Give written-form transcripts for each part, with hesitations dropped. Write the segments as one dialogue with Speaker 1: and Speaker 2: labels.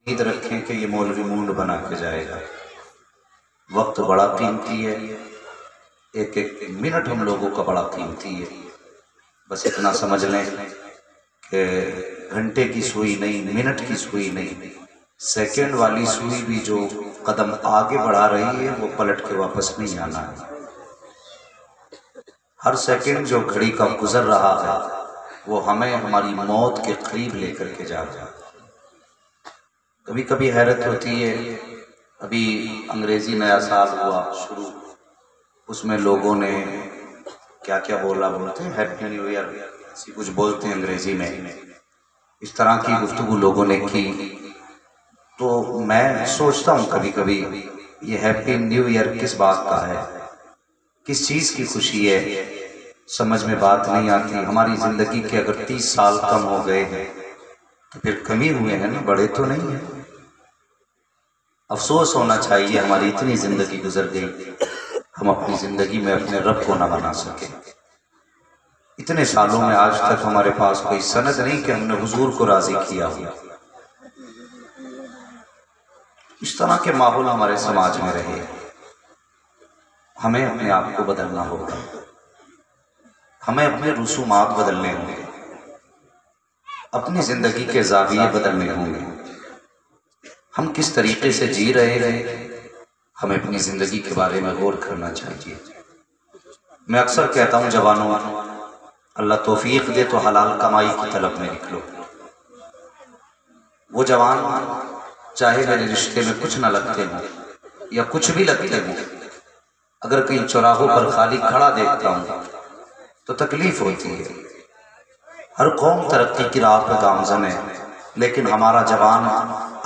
Speaker 1: امید رکھیں کہ یہ مولوی مونڈ بنا کے جائے گا۔ وقت بڑا قیمتی ہے، ایک ایک منٹ ہم لوگوں کا بڑا قیمتی ہے۔ بس اتنا سمجھ لیں کہ گھنٹے کی سوئی نہیں، منٹ کی سوئی نہیں، سیکنڈ والی سوئی بھی جو قدم آگے بڑھا رہی ہے وہ پلٹ کے واپس نہیں آنا ہے۔ ہر سیکنڈ جو گھڑی کا گزر رہا ہے وہ ہمیں ہماری موت کے قریب لے کر کے جا رہا ہے۔ کبھی کبھی حیرت ہوتی ہے، ابھی انگریزی نیا سال ہوا شروع، اس میں لوگوں نے کیا کیا بولتے ہیں، ہیپی نیو ایئر ایسی کچھ بولتے ہیں انگریزی میں، اس طرح کی گفتگو لوگوں نے کی۔ تو میں سوچتا ہوں کبھی کبھی یہ ہیپی نیو ایئر کس بات کا ہے، کس چیز کی خوشی ہے، سمجھ میں بات نہیں آتی۔ ہماری زندگی کے اگر 30 سال کم ہو گئے ہیں تو پھر کمی ہوئے ہیں نا، بڑے تو نہیں ہیں۔ افسوس ہونا چاہیے ہماری اتنی زندگی گزر گئی، ہم اپنی زندگی میں اپنے رب کو نہ بنا سکے۔ اتنے سالوں میں آج تک ہمارے پاس کوئی سند نہیں کہ ہم نے حضور کو راضی کیا ہو۔ اس طرح کے ماحول ہمارے سماج میں رہے، ہمیں اپنے آپ کو بدلنا ہوگا، ہمیں اپنے رسومات بدلنے ہوں گے، اپنی زندگی کے زاویے بدلنے ہوں گے۔ ہم کس طریقے سے جی رہے ہیں، ہمیں اپنی زندگی کے بارے میں غور کرنا چاہیے۔ میں اکثر کہتا ہوں جوانوں، اللہ توفیق دے تو حلال کمائی کی طلب میں نکلو۔ وہ جوان چاہے میرے رشتے میں کچھ نہ لگتے ہوں یا کچھ بھی لگتے ہوں، اگر کہیں چوراہوں پر خالی کھڑا دیکھتا ہوں تو تکلیف ہوتی ہے۔ ہر قوم ترقی کی راہ پہ گامزن ہے، لیکن ہمارا جوان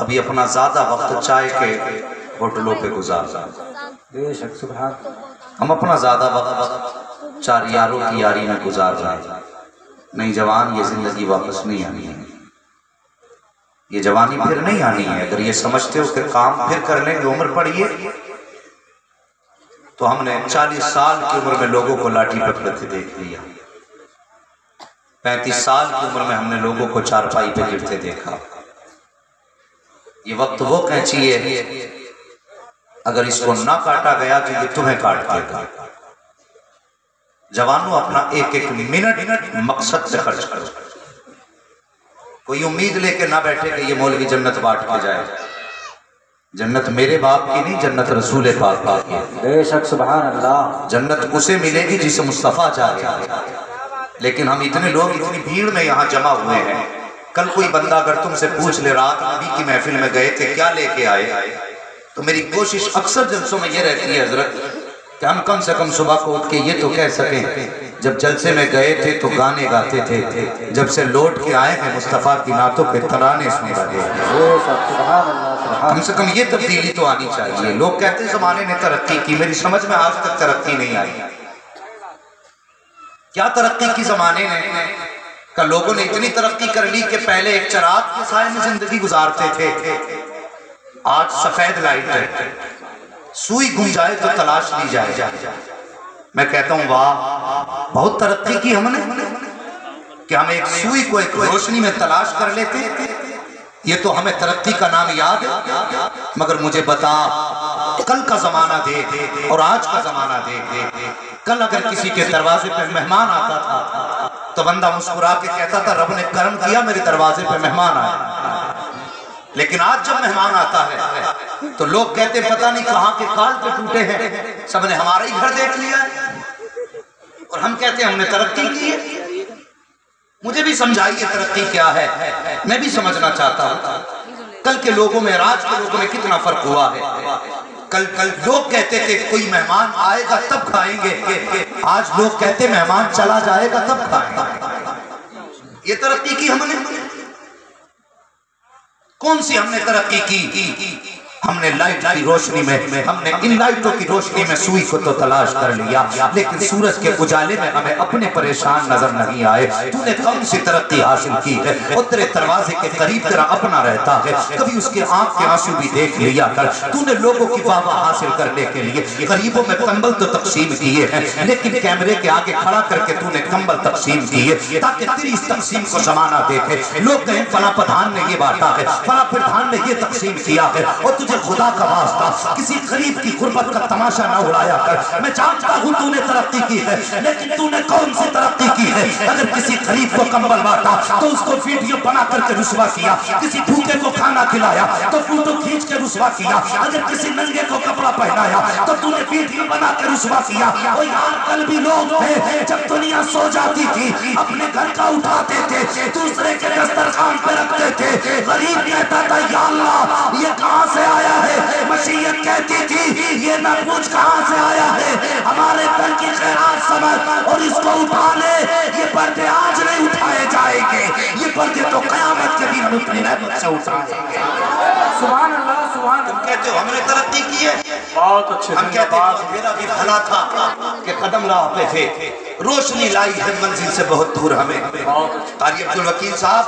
Speaker 1: ابھی اپنا زیادہ وقت چائے کے ہوٹلوں پہ گزارتا ہے۔ ہم اپنا زیادہ وقت چار یاروں کی یاری میں گزار رہے ہیں۔ نہیں جوان، یہ زندگی واپس نہیں آنی ہے، یہ جوانی پھر نہیں آنی ہے۔ اگر یہ سمجھتے ہو کہ کام پھر کر لیں گے، عمر پڑی ہے، تو ہم نے 40 سال کی عمر میں لوگوں کو لاٹھی پکڑتے دیکھ لیا، 35 سال کی عمر میں ہم نے لوگوں کو چارپائی پہ گرتے دیکھا۔ یہ وقت وہ کینچی ہے، اگر اس کو نہ کاٹا گیا تو یہ تمہیں کاٹ دے گا۔ جوانوں، اپنا ایک ایک منٹ مقصد سے خرچ کرو۔ کوئی امید لے کے نہ بیٹھے کہ یہ مولوی جنت بانٹ کے جائے۔ جنت میرے باپ کی نہیں، جنت رسول پاک کی ہے۔
Speaker 2: بے شک، سبحان اللہ۔
Speaker 1: جنت اسے ملے گی جسے مصطفیٰ چاہے۔ لیکن ہم اتنے لوگ اتنی بھیڑ میں یہاں جمع ہوئے ہیں، کل کوئی بندہ اگر تم سے پوچھ لے رات نبی کی محفل میں گئے تھے کیا لے کے آئے، تو میری کوشش اکثر جلسوں میں یہ رہتی ہے حضرت کہ ہم کم سے کم صبح کو اٹھ کے یہ تو کہہ سکیں جب جلسے میں گئے تھے تو گانے گاتے تھے، جب سے لوٹ کے آئے ہیں مصطفیٰ کی نعتوں پہ ترانے سن رہے ہیں۔ کم سے کم یہ تبدیلی تو آنی چاہیے۔ لوگ کہتے ہیں زمانے نے ترقی کی، میری سمجھ میں آج تک ترقی نہیں آئی۔ کیا ترقی کی زمانے نے کہ لوگوں نے اتنی ترقی کر لی کہ پہلے ایک چراغ کے سائے میں زندگی گزارتے تھے، آج سفید لائٹ ہے، سوئی گم جائے تو تلاش لی جائے۔ میں کہتا ہوں واہ، بہت ترقی کی ہم نے کہ ہم ایک سوئی کو ایک روشنی میں تلاش کر لیتے۔ یہ تو ہمیں ترقی کا نام یاد ہے، مگر مجھے بتا کل کا زمانہ دیکھ اور آج کا زمانہ دیکھ۔ کل اگر کسی کے دروازے پہ مہمان آتا تھا تو بندہ مسکرا کے کہتا تھا رب نے کرم کیا میرے دروازے پہ مہمان آیا، لیکن آج جب مہمان آتا ہے تو لوگ کہتے پتہ نہیں کہاں کے کال پہ ٹوٹے ہیں، سب نے ہمارا ہی گھر دیکھ لیا ہے، اور ہم کہتے ہیں ہم نے ترقی کی ہے۔ مجھے بھی سمجھائیے ترقی کیا ہے، میں بھی سمجھنا چاہتا ہوں۔ کل کے لوگوں میں اور آج کے لوگوں میں کتنا فرق ہوا ہے۔ کل لوگ کہتے تھے کوئی مہمان آئے گا تب کھائیں گے، آج لوگ کہتے مہمان چلا جائے گا تب کھائیں گے۔ یہ ترقی کی ہم نے؟ کون سی ہم نے ترقی کی؟ ہم نے لائٹ کی روشنی میں ہم نے ان لائٹوں کی روشنی میں سوئی کو تو تلاش کر لیا، لیکن سورج کے اجالے میں ہمیں اپنے پریشان نظر نہیں آئے۔ تو نے کون سی ترقی حاصل کی ہے؟ اور تیرے دروازے کے قریب تیرا اپنا رہتا ہے، کبھی اس کے آنکھ کے آنسو بھی دیکھ لیا کر۔ تو نے لوگوں کی واہ واہ حاصل کرنے کے لیے غریبوں میں کمبل تو تقسیم کیے ہیں، لیکن کیمرے کے آگے کھڑا کر کے تو نے کمبل تقسیم کیے تاکہ تیری اس تقسیم کو زمانہ دیکھے، لوگ کہیں فلاں پٹھان نے یہ بانٹا ہے، فلاں پٹھان نے یہ تقسیم کیا ہے۔ اور تجھے خدا کا واسطہ کسی غریب کی غربت کا تماشا نہ اڑایا کر۔ میں جانتا ہوں تو نے ترقی کی ہے، لیکن تو نے کون سی ترقی کی ہے؟ اگر کسی غریب کو کمبل بانٹا تو اس کو ویڈیو بنا کر کے رسوا کیا، کسی بھوکے کو کھانا کھلایا تو فوٹو کھینچ کے رسوا کیا، اگر کسی ننگے کو کپڑا پہنایا تو تو نے ویڈیو بنا کے رسوا کیا۔ اور یار کل بھی لوگ تھے جب دنیا سو جاتی تھی اپنے گھر کا اٹھاتے تھے، دوسرے کے دسترخوان پہ رکھتے تھے، غریب کہتا تھا یا اللہ یہ کہاں سے آیا ہے؟ مشیت کہتی تھی یہ نہ پوچھ کہاں سے آیا ہے، ہمارے تن کی خیرات سمجھ اور اس کو اٹھا لے۔ یہ پردے آج نہیں اٹھائے جائیں گے، یہ پردے تو قیامت کے دن ہم اپنی رحمت سے اٹھائیں گے۔
Speaker 3: سبحان اللہ سبحان اللہ۔
Speaker 1: تم کہتے ہو ہم نے ترقی کی ہے،
Speaker 3: بہت اچھے
Speaker 1: ہم کہتے ہیں میرا بھی بھلا تھا کہ قدم راہ پہ تھے، روشنی لائی ہے منزل سے بہت دور ہمیں۔ قاری عبدالوکیل صاحب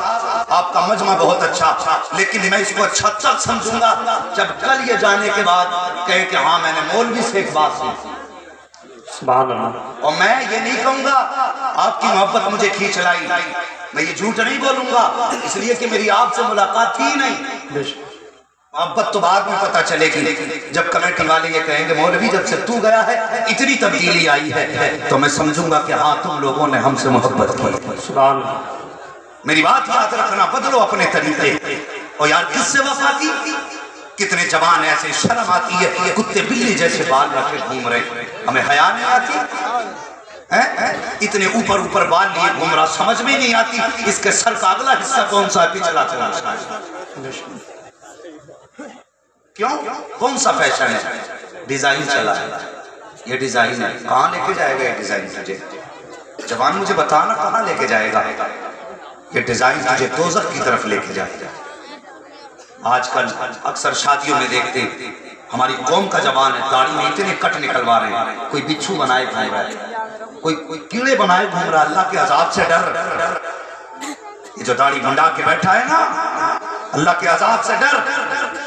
Speaker 1: آپ کا مجمع بہت اچھا، لیکن میں اس کو اچھا تک سمجھوں گا جب کل یہ جانے کے بعد کہے کہ ہاں میں نے مولوی سے ایک بات سنی،
Speaker 3: سبحان اللہ۔
Speaker 1: اور میں یہ نہیں کہوں گا آپ کی محبت مجھے کھینچ لائی، میں یہ جھوٹ نہیں بولوں گا اس لیے کہ میری آپ سے ملاقات تھی نہیں، محبت تو بعد میں پتہ چلے گی جب کمیٹی والے یہ کہیں گے مولوی جب سے تو گیا ہے اتنی تبدیلی آئی ہے، تو میں سمجھوں گا کہ ہاں تم لوگوں نے ہم سے محبت کی۔
Speaker 3: سبحان اللہ۔
Speaker 1: میری بات یاد رکھنا، بدلو اپنے طریقے۔ اور یار کس سے وفا کی؟ کتنے جوان ایسے شرم آتی ہے کتے بلی جیسے بال رکھے گھوم رہے، ہمیں حیا نہیں آتی، اتنے اوپر اوپر بال لیے گھوم رہا، سمجھ میں نہیں آتی اس کے سر کا اگلا حصہ کون سا ہے پچھلا کون سا ہے؟ کیوں؟ کون سا فیشن ہے؟ ڈیزائن چلا ہے، یہ ڈیزائن ہے، کہاں لے کے جائے گا یہ ڈیزائن تجھے؟ جوان مجھے بتانا کہاں لے کے جائے گا یہ ڈیزائن؟ تجھے دوزخ کی طرف لے کے جائے گا۔ آج کل اکثر شادیوں میں دیکھتے ہماری قوم کا جوان ہے داڑھی میں اتنے کٹ نکلوا رہے ہیں، کوئی بچھو بنائے گھوم رہا ہے، کوئی کیڑے بنائے گھوم رہا ہے، اللہ کے عذاب سے ڈر۔ یہ جو داڑھی منڈا کے بیٹھا ہے نا، اللہ کے عذاب سے ڈر۔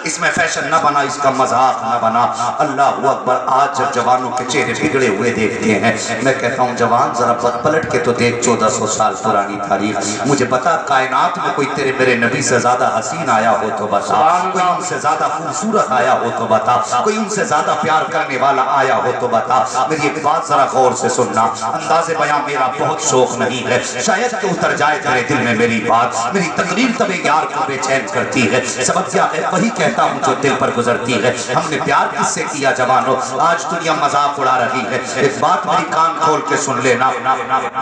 Speaker 1: اس میں فیشن نہ بنا، اس کا مذاق نہ بنا۔ اللہ اکبر۔ آج جب جوانوں کے چہرے بگڑے ہوئے دیکھتے ہیں، میں کہتا ہوں جوان ذرا پلٹ کے تو دیکھ 1400 سال پرانی تاریخ، مجھے بتا کائنات میں کوئی تیرے میرے نبی سے زیادہ حسین آیا ہو تو بتا، کوئی ان سے زیادہ خوبصورت آیا ہو تو بتا، کوئی ان سے زیادہ پیار کرنے والا آیا ہو تو بتا۔ میری ایک بات ذرا غور سے سننا، انداز بیان میرا بہت شوق نہیں ہے، شاید کہ اتر جائے تیرے دل میں میری بات، میری تقریر تب یار کو بے چین کرتی ہے۔ سبب کیا ہے؟ وہی کہتا ہوں جو دل پر گزرتی ہے۔ ہم نے پیار کس سے کیا جوانوں؟ آج دنیا مذاق اڑا رہی ہے۔ ایک بات میری کان کھول کے سن لینا،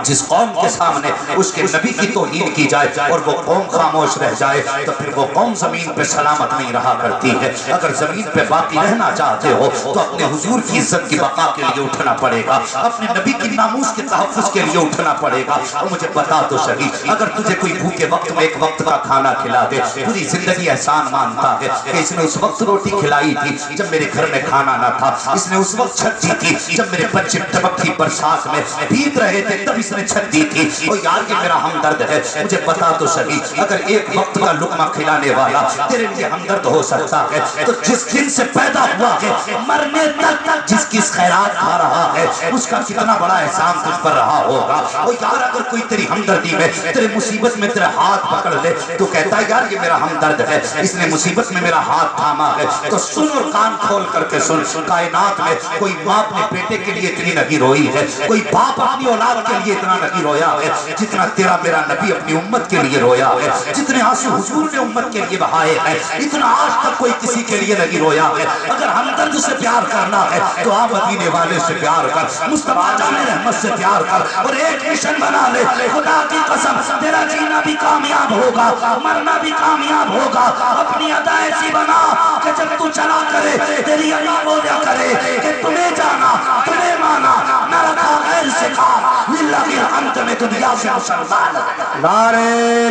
Speaker 1: جس قوم کے سامنے اس کے نبی کی توہین کی جائے اور وہ قوم خاموش رہ جائے تو پھر وہ قوم زمین پہ سلامت نہیں رہا کرتی ہے۔ اگر زمین پہ باقی رہنا چاہتے ہو تو اپنے حضور کی عزت کی بقا کے لیے اٹھنا پڑے گا، اپنے نبی کی ناموس کے تحفظ کے لیے اٹھنا پڑے گا۔ اور مجھے بتا تو صحیح، اگر تجھے کوئی بھوکے وقت میں ایک وقت کا کھانا کھلا دے، پوری زندگی احسان مانتا ہے کہ اس نے اس وقت روٹی کھلائی تھی جب میرے گھر میں کھانا نہ تھا، اس نے اس وقت چھت دی تھی جب میرے بچے ٹپکتی برسات میں بھیگ رہے تھے تب اس نے چھت دی تھی۔ اور یار یہ میرا ہمدرد ہے، مجھے بتا تو صحیح، اگر ایک وقت کا لقمہ کھلانے والا تیرے لیے ہمدرد ہو سکتا ہے تو جس دن سے پیدا ہوا ہے مرنے تک جس کی خیرات کھا رہا ہے اس کا کتنا بڑا احسان تجھ پر رہا ہوگا۔ اور یار اگر کوئی تیری ہمدردی میں تیرے مصیبت میں تیرا ہاتھ پکڑ لے تو کہتا ہے یار یہ میرا ہمدرد ہے، اس نے مصیبت میں میرا ہاتھ تھاما ہے، تو سن اور کان کھول کر کے سن، کائنات میں کوئی ماں اپنے بیٹے کے لیے اتنی نہیں روئی ہے، کوئی باپ اپنی اولاد کے لیے اتنا نہیں رویا ہے جتنا تیرا میرا نبی اپنی امت کے لیے رویا ہے، جتنے آنسو حضور نے امت کے لیے بہائے ہیں اتنا آج تک کوئی کسی کے لیے نہیں رویا ہے۔ اگر ہمدرد سے پیار کرنا ہے تو آپ مدینے والے سے پیار کر، مصطفیٰ جان رحمت سے پیار کر اور ایک مشن بنا لے، خدا کی قسم تیرا جینا بھی کامیاب ہوگا، مرنا بھی کامیاب ہوگا۔ اپنی ادا ایسی بنا کہ جب تو چلا کرے تیری ادا بولیا کرے کہ تمہیں جانا تمہیں مانا نہ رکھا غیر سے کھا للہ کی حمد میں دنیا سے مسلمان۔
Speaker 3: نعرہ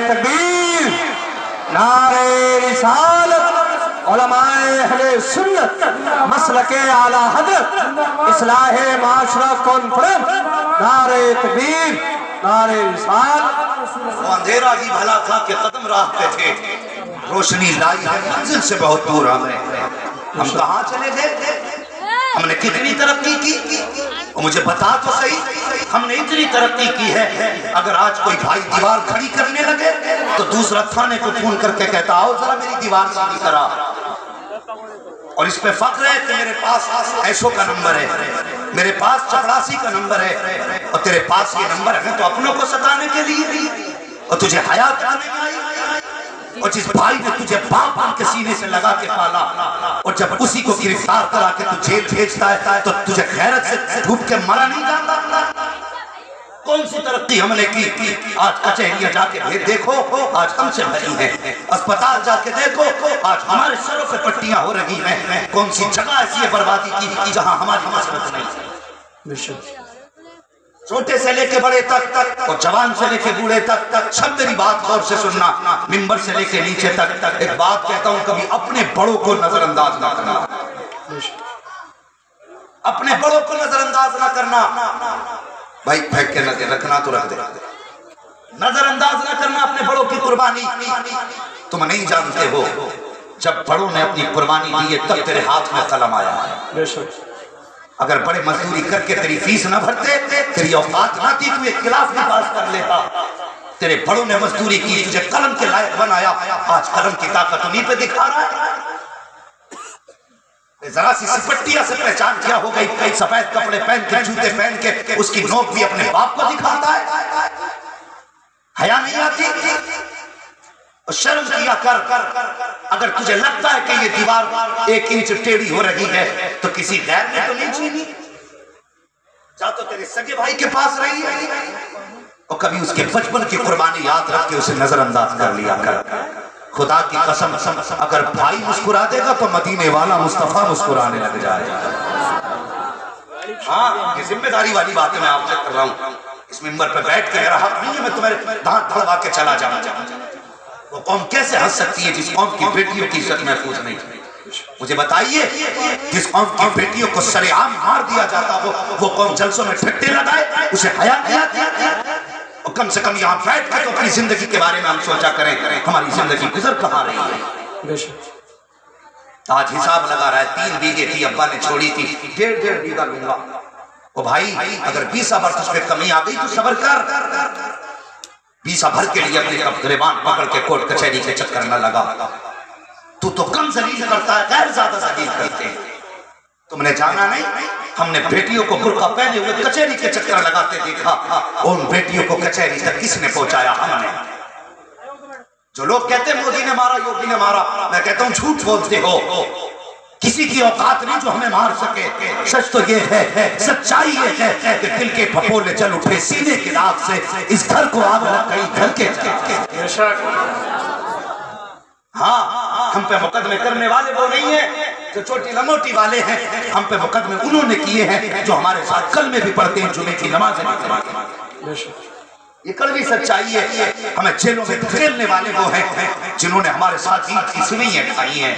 Speaker 3: تکبیر، نعرہ رسالت،
Speaker 4: علماء اہل سنت مسلک اعلی حضرت اصلاح معاشرہ کانفرنس نعرہ تکبیر نعرہ رسالت
Speaker 1: وہ اندھیرا ہی بھلا تھا کہ قدم راہ پہ تھے، روشنی لائی ہے منزل سے بہت دور ہمیں، ہم کہاں چلے گئے، ہم نے کتنی ترقی کی، مجھے بتا تو صحیح ہم نے اتنی ترقی کی ہے، اگر آج کوئی بھائی دیوار کھڑی کرنے لگے تو دوسرا تھانے کو فون کر کے کہتا آؤ ذرا میری دیوار سیدھی کرا، اور اس پہ فخر ہے کہ میرے پاس ایشو کا نمبر ہے، میرے پاس چپڑاسی کا نمبر ہے، اور تیرے پاس یہ نمبر ہے تو اپنوں کو ستانے کے لیے، اور تجھے حیات آنے آئی، اور جس بھائی نے تجھے باپ بن کے سینے سے لگا کے پالا، اور جب اسی کو گرفتار کرا کے تو جیل بھیجتا ہے تو تجھے غیرت سے ڈوب کے مرا نہیں جاتا؟ کون سی ترقی ہم نے کی؟ آج کچہریاں جا کے دیکھو آج ہم سے بھری ہیں، اسپتال جا کے دیکھو آج ہمارے سروں پہ پٹیاں ہو رہی ہیں، کون سی جگہ ایسی ہے بربادی کی جہاں ہماری مسئلت نہیں؟ چھوٹے سے لے کے بڑے تک اور جوان سے لے کے بوڑھے تک سب میری بات غور سے سننا، ممبر سے لے کے نیچے تک ایک بات کہتا ہوں، کبھی اپنے بڑوں کو نظر انداز نہ کرنا، اپنے بڑوں کو نظر انداز نہ کرنا، بھائی پھینک کے نظر رکھنا تو رکھ دے، نظر انداز نہ کرنا اپنے بڑوں کی قربانی، تم نہیں جانتے ہو جب بڑوں نے اپنی قربانی دی ہے تب تیرے ہاتھ میں قلم آیا ہے، اگر بڑے مزدوری کر کے تیری فیس نہ بھرتے، تیری اوقات نہ تھی، تو ایک کلاس بھی پاس کر لیتا، تیرے بڑوں نے مزدوری کی، تجھے قلم کے لائق بنایا، آج قلم کی طاقت انہی پہ دکھا رہا ہے، ذرا سی سپٹیا سے پہچان کیا ہو گئی، کئی سفید کپڑے پہن کے جوتے پہن کے اس کی نوک بھی اپنے باپ کو دکھاتا ہے، حیا نہیں آتی؟ اور شرم کیا کر، اگر تجھے لگتا ہے کہ یہ دیوار 1 انچ ٹیڑھی ہو رہی ہے تو کسی غیر نے تو نہیں چھینی، جا تو تیرے سگے بھائی کے پاس رہی ہے، اور کبھی اس کے بچپن کی قربانی یاد رکھ کے اسے نظر انداز کر لیا کر، خدا کی قسم اگر بھائی مسکرا دے گا تو مدینے والا مصطفیٰ مسکرانے لگ جائے گا، ہاں یہ ذمہ داری والی بات میں آپ سے کر رہا ہوں، اس ممبر پہ بیٹھ کے میرا حق نہیں ہے میں تمہارے دانت دھڑوا کے چلا جاؤں، وہ قوم کیسے ہنس سکتی ہے جس قوم کی بیٹیوں کی عزت محفوظ نہیں؟ مجھے بتائیے جس قوم کی بیٹیوں کو سر عام مار دیا جاتا ہو وہ قوم جلسوں میں ٹھٹے لگائے، اسے حیا نہیں آتی؟ اور کم سے کم یہاں بیٹھ کے تو اپنی زندگی کے بارے میں ہم سوچا کریں، ہماری زندگی گزر کہاں رہی ہے؟ آج حساب لگا رہا ہے 3 بیگھے تھی ابا نے چھوڑی تھی، 1.5 بیگھہ لوں گا، او بھائی اگر 20 برس اس پہ کمی آ گئی تو صبر کر، 20 بھر کے لیے اپنے گریبان پکڑ کے کورٹ کچہری کے چکر نہ لگا، تو کم ذلیل کرتا ہے، غیر زیادہ ذلیل کرتے ہیں، تم نے جانا نہیں ہم نے بیٹیوں کو برقع پہنے ہوئے کچہری کے چکر لگاتے دیکھا، اور ان بیٹیوں کو کچہری تک کس نے پہنچایا؟ ہم نے۔ جو لوگ کہتے ہیں مودی نے مارا یوگی نے مارا، میں کہتا ہوں جھوٹ بولتے ہو، کسی کی اوقات نہیں جو ہمیں مار سکے، سچ تو یہ ہے، سچائی یہ ہے کہ دل کے پھپھولے جل اٹھے سینے کے داغ سے، اس گھر کو آگ لگ گئی گھر کے ہاں ہم پہ مقدمے کرنے والے وہ نہیں ہیں جو چھوٹی لموٹی والے ہیں، ہم پہ مقدمے انہوں نے کیے ہیں جو ہمارے ساتھ کلمے بھی پڑھتے ہیں، جمعے کی نمازیں بھی پڑھتے ہیں، یہ کڑوی سچائی ہے، ہمیں جیلوں میں دھکیلنے والے وہ ہیں جنہوں نے ہمارے ساتھ عید کی سوئیاں کھائی ہیں،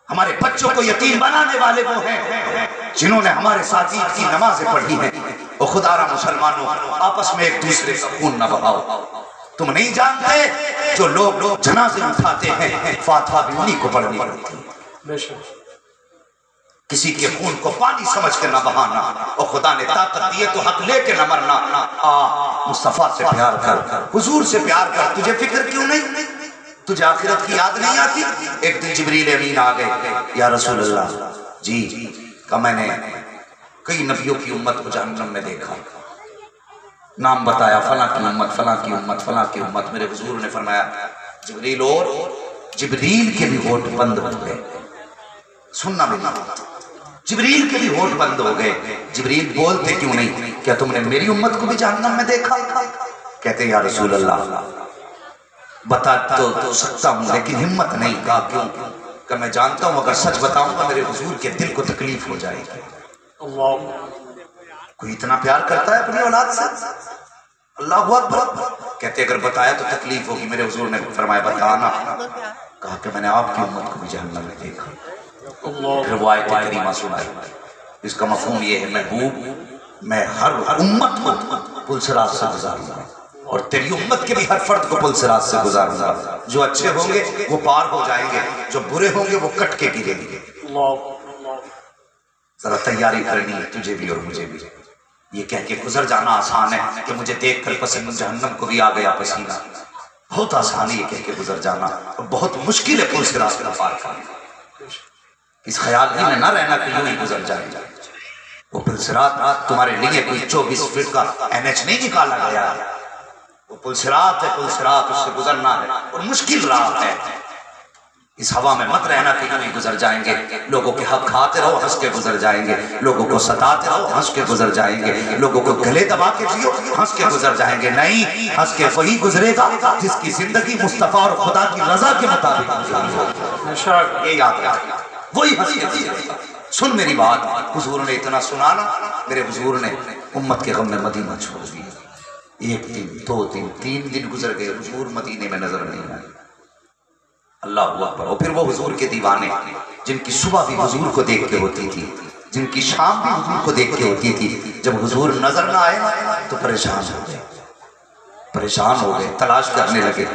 Speaker 1: ہمارے بچوں کو یتیم بنانے والے وہ ہیں جنہوں نے ہمارے ساتھ عید کی نمازیں پڑھی ہیں، اور خدا را مسلمانوں آپس میں ایک دوسرے کا خون نہ بہاؤ، تم نہیں جانتے جو لوگ جنازے اٹھاتے ہیں فاتحہ بھی انہی کو پڑھنی پڑتی ہے، کسی کے خون کو پانی سمجھ کے نہ بہانا، اور خدا نے طاقت دی ہے تو حق لے کے نہ مرنا، مصطفیٰ سے پیار کر، حضور سے پیار کر، تجھے فکر کیوں نہیں؟ تجھے آخرت کی یاد نہیں آتی؟ ایک دن جبریل امین آ گئے، یا رسول اللہ جی کہ میں نے کئی نبیوں کی امت کو جہنم میں دیکھا، نام بتایا فلاں کی امت فلاں کی امت فلاں کی امت، میرے حضور نے فرمایا جبریل، اور جبریل کے بھی ہوٹ بند ہو گئے، سننا بھی نہ، جبریل کے بھی ہوٹ بند ہو گئے، جبریل بولتے کیوں نہیں؟ کیا تم نے میری امت کو بھی جہنم میں دیکھا؟ کہتے یا رسول اللہ بتا تو سکتا ہوں لیکن ہمت نہیں، کہا کیوں؟ کہ میں جانتا ہوں اگر سچ بتاؤں گا میرے حضور کے دل کو تکلیف ہو جائے گی، کوئی اتنا پیار کرتا ہے اپنی اولاد سے؟ اللہ اکبر کہتے اگر بتایا تو تکلیف ہوگی. میرے حضور نے فرمایا بتانا. کہا کہ میں نے آپ کی امت کو بھی جہنم میں دیکھا. پھر وہ آیت کریمہ سنائی. اس کا مفہوم یہ ہے محبوب میں ہر امت کو پلسرات سے گزاروں گا اور تیری امت کے بھی ہر فرد کو پلسرات سے گزاروں گا. جو اچھے ہوں گے وہ پار ہو جائیں گے, جو برے ہوں گے وہ کٹ کے گریں گے. ذرا تیاری کرنی ہے تجھے بھی اور مجھے بھی. یہ کہہ کے گزر جانا آسان ہے کہ مجھے دیکھ کر پسند جہنم کو بھی آ گیا پسینہ. بہت آسان ہے یہ کہہ کے گزر جانا, اور بہت مشکل ہے پلسرات کا پار کرنا. اس خیال ہی میں نہ رہنا کہ یوں ہی گزر جائے. وہ پلسرات تمہارے لیے کوئی 24 فٹ کا NH نہیں نکالا گیا ہے. وہ پلسرات ہے, پلسرات اس سے گزرنا ہے اور مشکل راہ ہے. اس ہوا میں مت رہنا کہ یوں ہی گزر جائیں گے. لوگوں کے حق کھاتے رہو, ہنس کے گزر جائیں گے. لوگوں کو ستاتے رہو, ہنس کے گزر جائیں گے. لوگوں کو گلے دبا کے جیو, ہنس کے گزر جائیں گے. نہیں, ہنس کے وہی گزرے گا جس کی زندگی مصطفیٰ اور خدا کی رضا کے مطابق گزرے. یہ یاد رکھنا, وہی ہنس کے گزرے گا. سن میری بات, حضور نے اتنا سنانا. میرے حضور نے امت کے غم میں مدینہ چھوڑ دیا. 1 دن 2 دن 3 دن گزر گئے, حضور مدینے میں نظر نہیں آئے. اللہ اکبر. اور پھر وہ حضور کے دیوانے جن کی صبح بھی حضور کو دیکھ کے ہوتی تھی, جن کی شام بھی حضور کو دیکھ کے ہوتی تھی, جب حضور نظر نہ آئے تو پریشان ہو گئے. پریشان ہو گئے, تلاش کرنے لگے.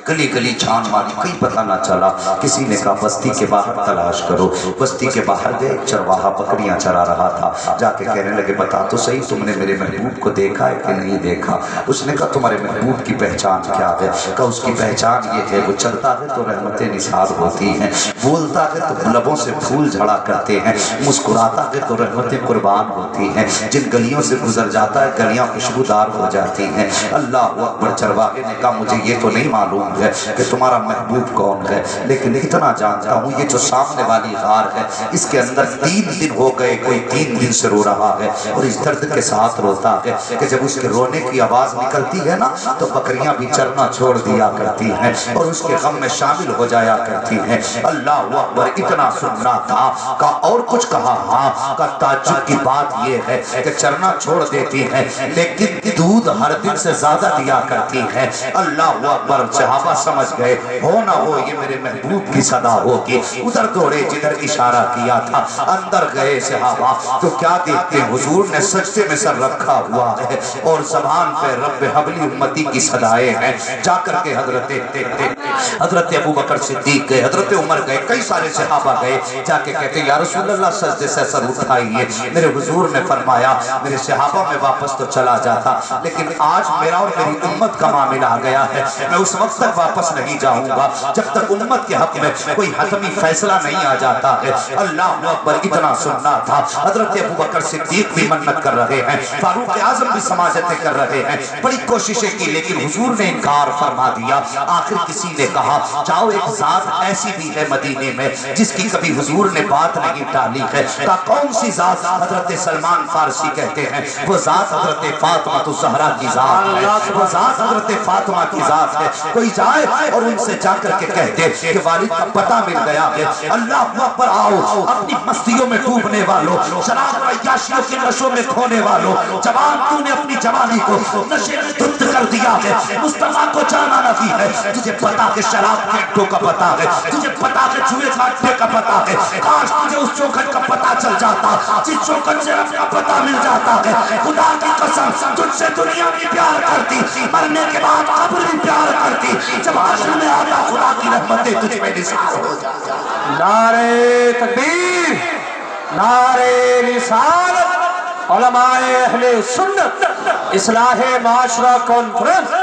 Speaker 1: گلی گلی چھان ماری, کہیں پتہ نہ چلا. کسی نے کہا بستی کے باہر تلاش کرو. بستی کے باہر گئے, ایک چرواہا بکریاں چرا رہا تھا. جا کے کہنے لگے بتا تو صحیح تم نے میرے محبوب کو دیکھا ہے کہ نہیں دیکھا. اس نے کہا تمہارے محبوب کی پہچان کیا ہے؟ کہا اس کی پہچان یہ ہے, وہ چلتا ہے تو رحمتیں نثار ہوتی ہیں, بولتا ہے تو لبوں سے پھول جھڑا کرتے ہیں, مسکراتا ہے تو رحمتیں قربان ہوتی ہیں. جن گلیوں سے گزر جاتا ہے گلیاں خوشبودار ہو جاتی ہیں. اللہ اکبر. چرواہے نے کہا مجھے یہ تو نہیں معلوم ہے کہ تمہارا محبوب کون ہے, لیکن اتنا جانتا ہوں یہ جو سامنے والی غار ہے اس کے اندر 3 دن ہو گئے, کوئی 3 دن سے رو رہا ہے اور اس درد کے ساتھ روتا ہے کہ جب اس کے رونے کی آواز نکلتی ہے نا تو بکریاں بھی چرنا چھوڑ دیا کرتی ہیں اور اس کے غم میں شامل ہو جایا کرتی ہیں. اللہ اکبر. اتنا سننا تھا کہ اور کچھ کہا. ہاں کا تعجب کی بات یہ ہے کہ چرنا چھوڑ دیتی ہیں لیکن دودھ ہر دن سے زیادہ دیا کرتی ہیں. اللہ اکبر. صحابہ سمجھ گئے ہو نہ ہو یہ میرے محبوب کی صدا ہوگی. ادھر دوڑے جدھر اشارہ کیا تھا. اندر گئے صحابہ تو کیا دیکھتے ہیں, حضور نے سجدے میں سر رکھا ہوا ہے اور زبان پہ رب حبلی امتی کی صدائیں ہیں. جا کر کے حضرت ابو بکر صدیق گئے, حضرت عمر گئے, کئی سارے صحابہ گئے. جا کے کہتے یا رسول اللہ سجدے سے سر اٹھائیے. میرے حضور نے فرمایا میرے صحابہ میں واپس تو چلا جاتا لیکن آج میرا اور میری امت کا معاملہ آ گیا ہے. میں اس وقت تک واپس نہیں جاؤں گا جب تک امت کے حق میں کوئی حتمی فیصلہ نہیں آ جاتا ہے. اللہ اکبر. اتنا سننا تھا. حضرت ابو بکر صدیق بھی منت کر رہے ہیں, فاروق اعظم بھی سماجتیں کر رہے ہیں, بڑی کوششیں کی لیکن حضور نے انکار فرما دیا. آخر کسی نے کہا جاؤ ایک ذات ایسی بھی ہے مدینے میں جس کی کبھی حضور نے بات نہیں ٹالی ہے. کہا کون سی ذات؟ حضرت سلمان فارسی کہتے ہیں وہ ذات حضرت فاطمہ الزہرا کی ذات ہے, وہ ذات حضرت فاطمہ کی ذات ہے. کوئی جائے اور ان سے جا کر کے کہتے کہ والد کا پتہ مل گیا ہے. اللہ اکبر. آؤ اپنی مستیوں میں ڈوبنے والوں, شراب و عیاشیوں کے نشوں میں کھونے والوں, جوان تو نے اپنی جوانی کو نشے میں دھت کر دیا ہے. مصطفیٰ کو جانا نہیں ہے. تجھے پتا کہ شراب کے اڈوں کا پتا ہے, تجھے پتا کہ جوئے کا اڈے کا پتا ہے. کاش تجھے اس چوکھٹ کا پتا چل جاتا جس چوکھٹ سے اپنا پتا مل جاتا ہے. خدا کی قسم تجھ سے دنیا بھی پیار کرتی, مرنے کے بعد قبر بھی پیار کرتی. جب حشر میں آتا خدا کی رحمتیں تجھ پہ نثار ہو جاتا.
Speaker 4: نعرے تکبیر, نعرے رسالت. علماء اہل سنت اصلاح معاشرہ کانفرنس.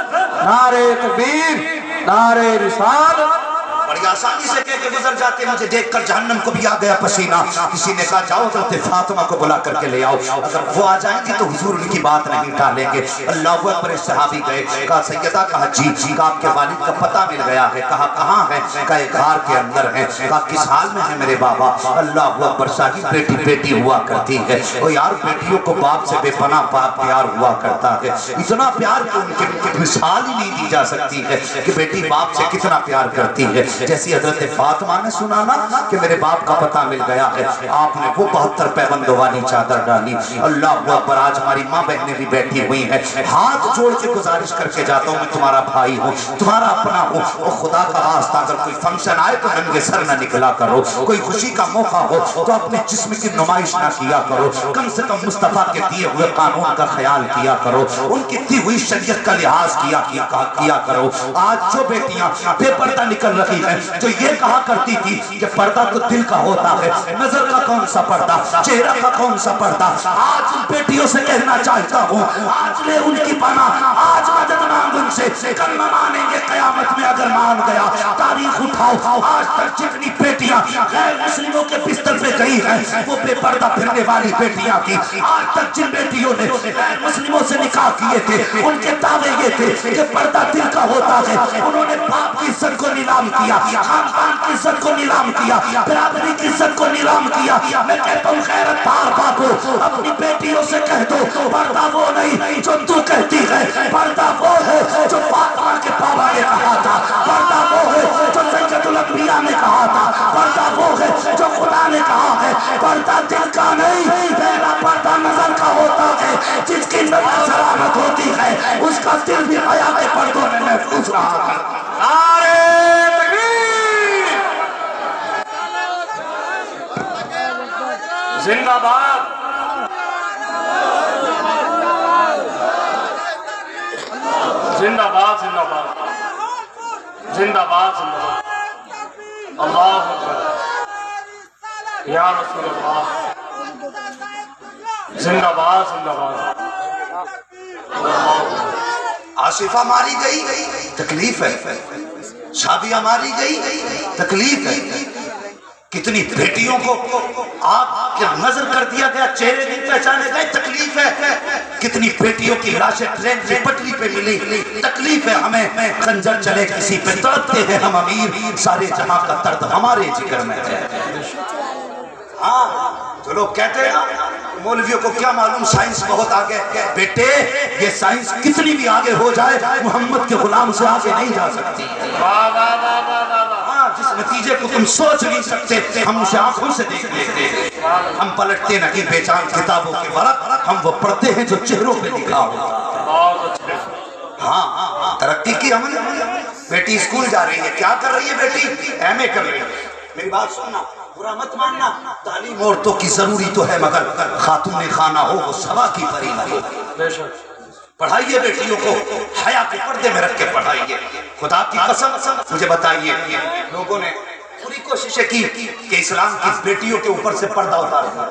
Speaker 4: نعرے تکبیر, نعرے رسالت.
Speaker 1: بڑی آسانی سے کہہ کے گزر جاتے مجھے دیکھ کر جہنم کو بھی آ گیا پسینہ. کسی نے کہا جاؤ حضرت فاطمہ کو بلا کر کے لے آؤ, اگر وہ آ جائیں گی تو حضور ان کی بات نہیں ٹالیں گے. اللہ اکبر. صحابی گئے, کہا سیدہ, کہا جی, کہا آپ کے والد کا پتہ مل گیا ہے. کہا کہاں ہے؟ کہا ایک غار کے اندر ہے. کہا کس حال میں ہے میرے بابا؟ اللہ اکبر. شاہی بیٹی بیٹی ہوا کرتی ہے, اور یار بیٹیوں کو باپ سے بے پناہ پیار ہوا کرتا ہے. اتنا پیار کہ ان کے مثال ہی نہیں دی جا سکتی ہے کہ بیٹی باپ سے کتنا پیار کرتی ہے. جیسے جیسی حضرت فاطمہ نے سنا نا کہ میرے باپ کا پتہ مل گیا ہے، آپ نے وہ 72 پیبندوں والی چادر ڈالی۔ اللہ اکبر، آج ہماری ماں بہنیں بھی بیٹھی ہوئی ہیں، ہاتھ جوڑ کے گزارش کر کے جاتا ہوں، میں تمہارا بھائی ہوں، تمہارا اپنا ہوں، اور خدا کا واسطہ اگر کوئی فنکشن آئے تو ننگے سر نہ نکلا کرو، کوئی خوشی کا موقع ہو تو اپنے جسم کی نمائش نہ کیا کرو، کم سے کم مصطفیٰ کے دیے ہوئے قانون کا خیال کیا کرو، ان کی دی ہوئی شریعت کا لحاظ کیا کرو۔ آج جو بیٹیاں بے پردہ نکل رہی ہیں، جو یہ کہا کرتی تھی کہ پردہ تو دل کا ہوتا ہے، نظر کا کون سا پردہ، چہرہ کا کون سا پردہ، آج ان بیٹیوں سے کہنا چاہتا ہوں، آج لے ان کی پناہ، آج مدد مانگ ان سے، کل نہ مانیں گے قیامت میں اگر مان گیا۔ تاریخ اٹھاؤ، آج تک جتنی بیٹیاں غیر مسلموں کے بستر پہ گئی ہیں وہ بے پردہ پھرنے والی بیٹیاں کی، آج تک جن بیٹیوں نے غیر مسلموں سے نکاح کیے تھے ان کے دعوے یہ تھے کہ پردہ دل کا ہوتا ہے، انہوں نے باپ کی عزت کو نیلام کیا، خاندان کی عزت کو نیلام کیا، برادری کی عزت کو نیلام کیا۔ میں کہتا ہوں غیرت دار باپو، اپنی بیٹیوں سے کہہ دو پردہ وہ نہیں جو تو کہتی ہے، پردہ وہ ہے جو فاطمہ کے بابا نے کہا تھا، پردہ وہ ہے جو سید الانبیاء نے کہا تھا، پردہ وہ ہے جو خدا نے کہا ہے، پردہ دل کا نہیں، پہلا پردہ نظر کا ہوتا ہے، جس کی نظر سلامت ہوتی ہے اس کا دل بھی حیا کے پردوں میں محفوظ رہا ہے۔
Speaker 4: نعرہ تکبیر، زندہ باد، زندہ باد، زندہ باد، زندہ باد، زندہ باد، اللہ اکبر، یا رسول اللہ، زندہ باد، زندہ باد۔
Speaker 1: آصفہ ماری گئی تکلیف ہے، شادیاں ماری گئی تکلیف ہے، کتنی بیٹیوں کو آپ کے نظر کر دیا گیا، چہرے نہیں پہچانے گئے، تکلیف ہے، کتنی بیٹیوں کی لاشیں ٹرین کی پٹری پہ ملی، تکلیف ہے، ہمیں خنجر چلے کسی پہ تڑپتے ہیں ہم امیر، سارے جہاں کا درد ہمارے جگر میں ہے۔ ہاں جو لوگ کہتے ہیں مولویوں کو کیا معلوم سائنس بہت آگے، بیٹے یہ سائنس کتنی بھی آگے ہو جائے محمد کے غلام سے آگے نہیں جا سکتی۔ ہاں جس نتیجے کو تم سوچ نہیں سکتے ہم اسے آنکھوں سے دیکھ لیتے ہیں، ہم پلٹتے نہیں بے جان کتابوں کے ورق، ہم وہ پڑھتے ہیں جو چہروں پہ لکھا ہوتا۔ ہاں ترقی کی ہم نے، بیٹی اسکول جا رہی ہے، کیا کر رہی ہے بیٹی؟ ایم اے کر رہی ہے۔ میری بات سننا، برا مت ماننا، تعلیم عورتوں کی ضروری تو ہے مگر خاتون خانہ ہو وہ سوا کی پری نہیں۔ پڑھائیے بیٹیوں کو، حیا کے پردے میں رکھ کے پڑھائیے۔ خدا کی قسم مجھے بتائیے، لوگوں نے پوری کوششیں کی کہ اسلام کی بیٹیوں کے اوپر سے پردہ اتار دیا،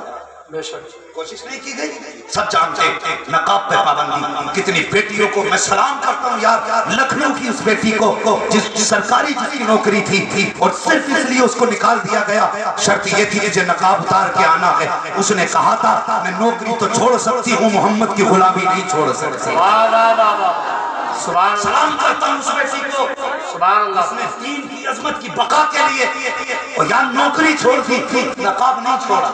Speaker 1: کوشش نہیں کی گئی، سب جانتے نقاب پہ پابندی، کتنی بیٹیوں کو میں سلام کرتا ہوں یار، لکھنؤ کی اس بیٹی کو جس سرکاری جس کی نوکری تھی اور صرف اس لیے اس کو نکال دیا گیا، شرط یہ تھی کہ نقاب اتار کے آنا ہے، اس نے کہا تھا میں نوکری تو چھوڑ سکتی ہوں محمد کی غلامی نہیں چھوڑ سکتی۔ سلام کرتا ہوں اس بیٹی کو، اس نے دین کی عظمت کی بقا کے لیے اور یہاں نوکری چھوڑ دی تھی، نقاب نہیں چھوڑا۔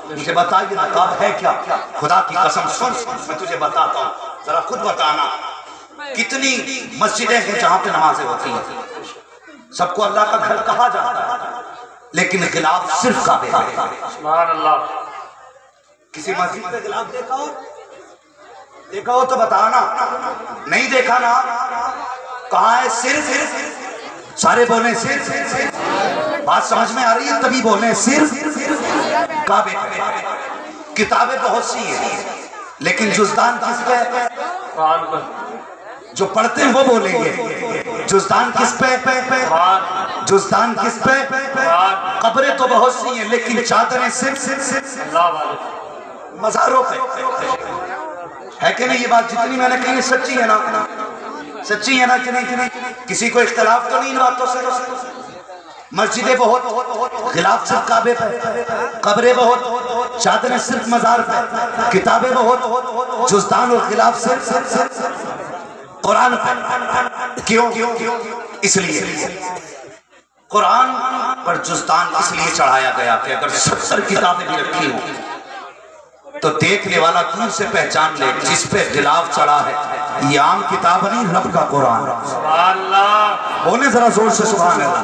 Speaker 1: مجھے بتائیے نقاب ہے کیا؟ خدا کی قسم سن، میں تجھے بتاتا ہوں، ذرا خود بتانا کتنی مسجدیں ہیں جہاں پہ نمازیں ہوتی ہیں، سب کو اللہ کا گھر کہا جاتا ہے لیکن خلاف صرف کعبے کا ہے۔
Speaker 4: سبحان اللہ۔
Speaker 1: کسی مسجد پہ خلاف دیکھا ہو تو بتانا، نہیں دیکھا نا؟ کہاں ہے؟ صرف سارے بولیں صرف، بات سمجھ میں آ رہی ہے تبھی بولیں صرف کعبے پہ۔ کتابیں بہت سی ہیں لیکن جزدان کس پہ؟ جو پڑھتے ہیں وہ بولیں گے جزدان کس پہ؟ جزدان کس پہ؟ قبریں تو بہت سی ہیں لیکن چادریں صرف مزاروں پہ ہے کہ نہیں؟ یہ بات جتنی میں نے کہی سچی ہے نا؟ سچی ہے نا کہ نہیں؟ کسی کو اختلاف تو نہیں ان باتوں سے؟ مسجدیں بہت، خلاف صرف کعبے پہ، قبریں بہت، چادریں صرف مزار پہ، کتابیں بہت، جزدان اور خلاف صرف قرآن پہ۔ کیوں؟ اس لیے قرآن پر جزدان اس لیے چڑھایا گیا کہ اگر 70 کتابیں بھی رکھی ہوں تو دیکھنے والا دور سے پہچان لے جس پہ غلاف چڑھا ہے یہ عام کتاب نہیں، رب کا قرآن۔
Speaker 4: سبحان اللہ،
Speaker 1: بولیں ذرا زور سے سبحان اللہ۔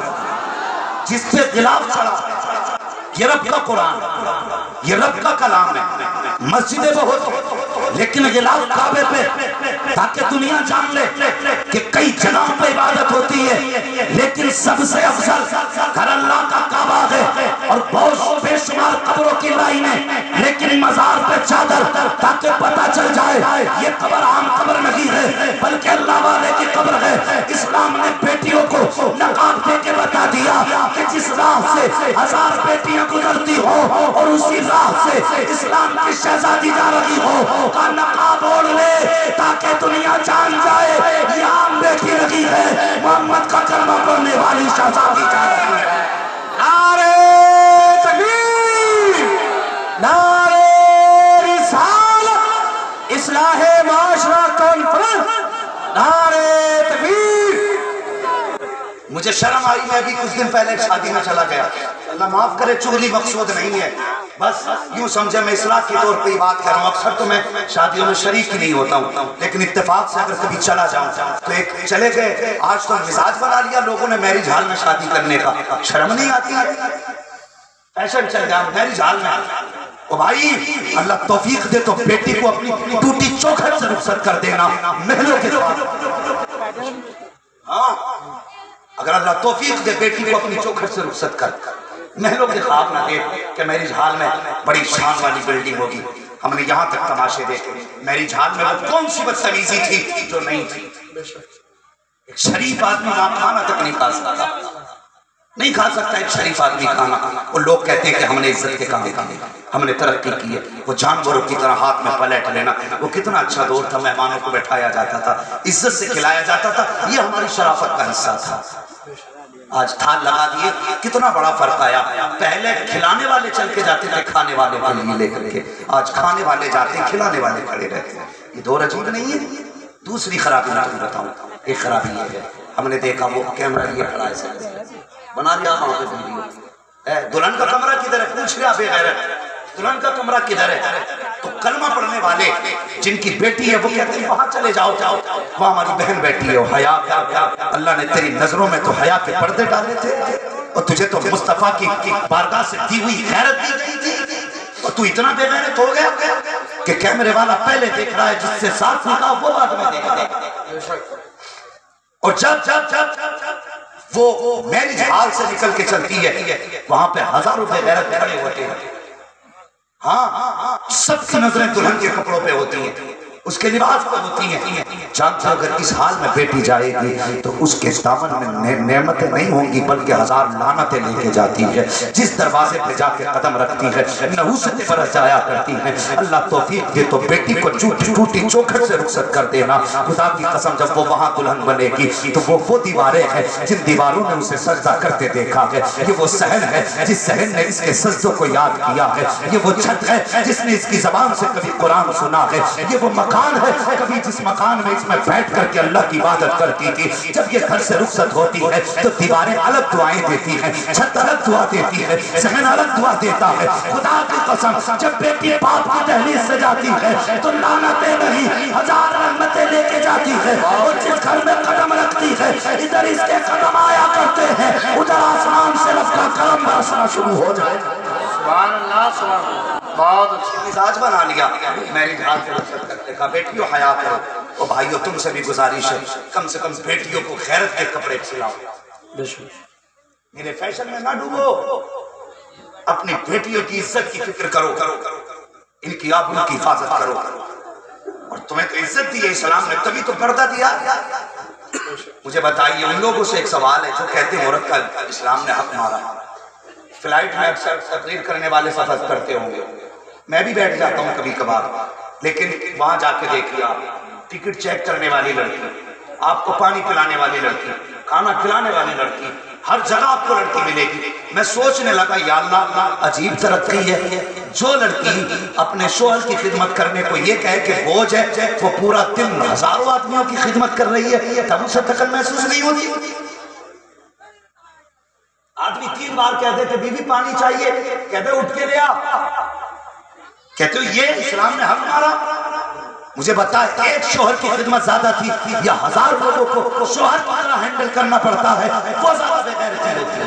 Speaker 1: جس پہ غلاف چڑھا، یہ رب کا قرآن، یہ رب کا کلام ہے۔ مسجدیں بہت لیکن غلاف کعبے پہ، تاکہ دنیا جان لے کہ کئی جگہوں پہ عبادت ہوتی ہے لیکن سب سے افضل گھر اللہ کا کعبہ ہے، اور بہت بے شمار قبروں کی لائنیں لیکن مزار پہ چادر، تاکہ پتہ چل جائے یہ قبر عام قبر نہیں ہے بلکہ اللہ والے کی قبر ہے۔ اسلام نے بیٹیوں کو نقاب دے کے بتا دیا کہ جس راہ سے 1000 بیٹیاں گزرتی ہو اور اسی راہ سے اسلام کی شہزادی جا رہی ہو کا نقاب اوڑھ لے تاکہ دنیا جان جائے یہ عام بیٹی رہی ہے، محمد کا کلمہ پڑھنے والی شہزادی جا رہی ہے۔
Speaker 3: نعرے تکبیر، نعرے رسالت، اصلاح معاشرہ کانفرنس، نعرے تکبیر۔
Speaker 1: مجھے شرم آئی، میں بھی کچھ دن پہلے ایک شادی میں چلا گیا، اللہ معاف کرے چغلی مقصود نہیں ہے، بس یوں سمجھے میں اصلاح کے طور پہ ہی بات کر رہا ہوں۔ اکثر تو میں شادیوں میں شریک ہی نہیں ہوتا ہوں لیکن اتفاق سے اگر کبھی چلا جاؤں تو ایک چلے گئے، آج تو مزاج بنا لیا لوگوں نے میرج ہال میں شادی کرنے کا، شرم نہیں آتی، فیشن چل گیا میرج ہال میں۔ او بھائی اللہ توفیق دے تو بیٹی کو اپنی ٹوٹی چوکھٹ سے رخصت کر دینا محلوں کے ساتھ، ہاں اگر اللہ توفیق دے بیٹی کو اپنی چوکھٹ سے رخصت کر، محلوں کے خواب نہ دے کہ میرج ہال میں بڑی شان والی بلڈنگ ہوگی۔ ہم نے یہاں تک تماشے دیکھے، میرج ہال میں وہ کون سی بدتمیزی تھی جو نہیں تھی۔ ایک شریف آدمی وہاں کھانا تک نہیں کھا سکتا، نہیں کھا سکتا ایک شریف آدمی کھانا، اور لوگ کہتے ہیں کہ ہم نے عزت کے کام کیے، ہم نے ترقی کی ہے۔ وہ جانوروں کی طرح ہاتھ میں پلیٹ لینا، وہ کتنا اچھا دور تھا، مہمانوں کو بٹھایا جاتا تھا، عزت سے کھلایا جاتا تھا، یہ ہماری شرافت کا حصہ تھا۔ آج تھال لگا دیے، کتنا بڑا فرق آیا، پہلے کھلانے والے چل کے جاتے تھے کھانے والے کے لیے لے کر کے، آج کھانے والے جاتے ہیں کھلانے والے کھڑے رہتے ہیں، یہ دور عجیب نہیں ہے۔ دوسری خرابی میں تمہیں بتاؤں، ایک خرابی یہ ہے، ہم نے دیکھا وہ کیمرہ یہ کھڑا ہے بنا لیا وہاں پہ ویڈیو، دلہن کا کمرہ کدھر ہے، پوچھ لیا بے غیرت، دلہن کا کمرہ کدھر ہے؟ تو کلمہ پڑھنے والے جن کی بیٹی ہے وہ کہتے ہیں وہاں چلے جاؤ، وہاں ہماری بہن بیٹی ہے، حیا کیا، اللہ نے تیری نظروں میں تو حیا کے پردے ڈالے تھے، اور تجھے تو مصطفیٰ کی بارگاہ سے دی ہوئی غیرت دی گئی تھی، اور تو اتنا بے غیرت ہو گیا کہ کیمرے والا پہلے دیکھ رہا ہے جس سے ساتھ نکاح وہ بعد میں دیکھ رہا ہے۔ اور جب وہ میرج ہال سے نکل کے چلتی ہے وہاں پہ ہزاروں بے غیرت کھڑے ہوتے ہیں، ہاں سب کی نظریں دلہن کے کپڑوں پہ ہوتی ہیں، اس کے لباس پہ ہوتی ہیں، جانتے اگر اس حال میں بیٹی جائے گی تو اس کے دامن میں نعمتیں نہیں ہوں گی بلکہ 1000 لعنتیں لے کے جاتی ہے، جس دروازے پہ جا کے قدم رکھتی ہے نحوستیں برس جایا کرتی ہیں۔ اللہ توفیق دے تو بیٹی کو ٹوٹی چوکھٹ سے رخصت کر دینا، خدا کی قسم جب وہ وہاں دلہن بنے گی تو وہ دیواریں ہیں جن دیواروں نے اسے سجدہ کرتے دیکھا ہے، یہ وہ صحن ہے جس صحن نے اس کے سجدوں کو یاد کیا ہے، یہ وہ چھت ہے جس نے اس کی زبان سے کبھی قرآن سنا ہے، یہ وہ مکان ہے کبھی جس مکان میں اس میں بیٹھ کر کے اللہ کی عبادت کرتی تھی۔ جب یہ گھر سے رخصت ہوتی ہے تو دیواریں الگ دعائیں دیتی ہیں، چھت الگ دعا دیتی ہے، صحن الگ دعا دیتا ہے۔ خدا کی قسم جب بیٹی باپ کی دہلیز سے جاتی ہے تو لعنتیں نہیں 1000 رحمتیں لے کے جاتی ہے، اور جس گھر میں قدم رکھتی ہے ادھر اس کے قدم آیا کرتے ہیں، ادھر آسمان سے رب کا کرم برسنا شروع ہو جائے۔
Speaker 4: سبحان اللہ سبحان اللہ، بہت اچھا
Speaker 1: مزاج بنا لیا میری جان سے رخصت کرنے کا۔ بیٹیوں حیا کرو، اور بھائیوں تم سے بھی گزارش ہے کم سے کم بیٹیوں کو غیرت کے کپڑے کھلاؤ، میرے فیشن میں نہ ڈوبو، اپنی بیٹیوں کی عزت کی فکر کرو، ان کی آبرو کی حفاظت کرو، اور تمہیں تو عزت دی ہے اسلام نے تبھی تو پردہ دیا۔ مجھے بتائیے ان لوگوں سے ایک سوال ہے جو کہتے ہیں عورت کا اسلام نے حق مارا، فلائٹ میں اکثر تقریر کرنے والے سفر کرتے ہوں گے، میں بھی بیٹھ جاتا ہوں کبھی کبھار، لیکن وہاں جا کے دیکھیے آپ ٹکٹ چیک کرنے والی لڑکی، آپ کو پانی پلانے والی لڑکی، کھانا کھلانے والی لڑکی، ہر جگہ آپ کو لڑکی ملے گی۔ میں سوچنے لگا یا اللہ عجیب ترقی ہے، جو لڑکی اپنے شوہر کی خدمت کرنے کو یہ کہے کہ بوجھ ہے، وہ پورا دن ہزاروں آدمیوں کی خدمت کر رہی ہے، تب اسے تکل محسوس نہیں ہوتی۔ آدمی 3 بار کہتے تھے بیوی پانی چاہیے، کہتے اٹھ کے لیا، کہتے ہو یہ اسلام نے حق مارا۔ مجھے بتا ایک شوہر کی خدمت زیادہ تھی یا 1000 لوگوں کو شوہر کی طرح ہینڈل کرنا پڑتا ہے وہ زیادہ بے غیرتی ہوتی ہے؟